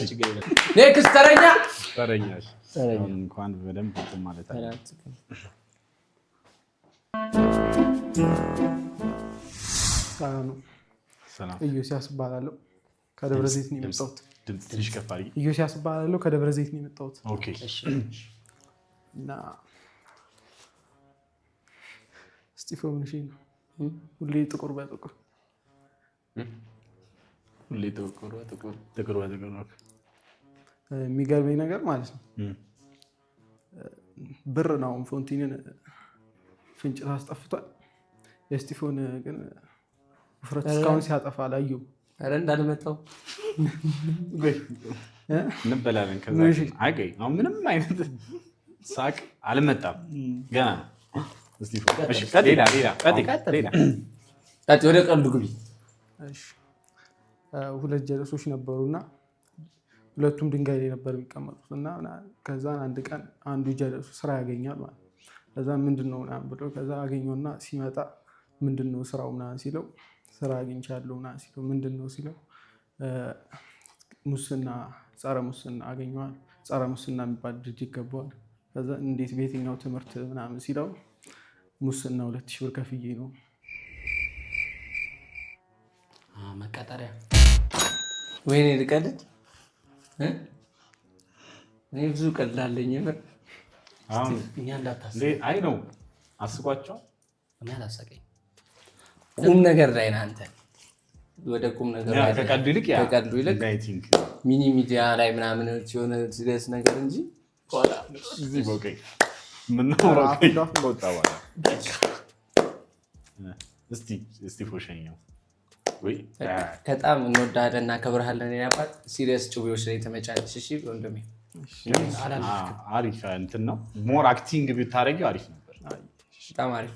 ኔክስት ተረኛሽ እንኳን በደንብ ማለት አለ። ሰላም ኢዮስያስ እባላለሁ ከደብረ ዘይት ነው የመጣሁት። ድምጽ ትንሽ ከፍ አድርጊ። ኢዮስያስ እባላለሁ ከደብረ ዘይት ነው የመጣሁት። ኦኬ እና ስቲፎን ምንሽ ነው ሁሌ ጥቁር በጥቁር የሚገርመኝ ነገር ማለት ነው ብር ነው ፎንቲንን ፍንጭት አስጠፍቷል። የስቲፎን ግን ውፍረት እስካሁን ሲያጠፋ አላየሁም። ኧረ እንዳልመጣው እንበላለን። ከዛ አገኝ አሁን ምንም አይነት ሳቅ አልመጣም ገና ነው። ስቲፎን እሺ ሌላ ወደ ቀልዱ ግቢ። እሺ ሁለት ጀለሶች ነበሩና ሁለቱም ድንጋይ ላይ ነበር የሚቀመጡት እና ከዛ አንድ ቀን አንዱ ጀለሱ ስራ ያገኛል ማለት ከዛ ምንድነው ምናምን ብሎ ከዛ አገኘውና ሲመጣ ምንድነው ስራው ምናምን ሲለው ስራ አግኝቻለሁ ምናምን ሲለው ምንድነው ሲለው ሙስና ጸረ ሙስና አገኘዋል። ጸረ ሙስና የሚባል ድርጅት ገባዋል። ከዛ እንዴት በየትኛው ትምህርት ምናምን ሲለው ሙስና 2000 ብር ከፍዬ ነው መቀጠሪያ። ወይኔ ልቀልድ እኔ ብዙ ቀልዳለኝ ነበር። አሁን እኛ እንዳታስብ አይ ነው አስቋቸው እኔ አላሰቀኝ። ቁም ነገር ላይ ነህ አንተ። ወደ ቁም ነገር ላይ ከቀልዱ ይልቅ ሚኒ ሚዲያ ላይ ምናምን ሲሆን ሲደስ ነገር እንጂ ቆላ እዚህ ቦቀኝ ምን ነው ቦጣ እስቲ ፎሸኛው ወይ በጣም እንወዳለን እና ከብርሃለን ያባት ሲሪየስ ጩቤዎች ላይ ተመጫለሽ። እሺ ወንድሜ አሪፍ እንትን ነው። ሞር አክቲንግ ብታረጊው አሪፍ ነበር። በጣም አሪፍ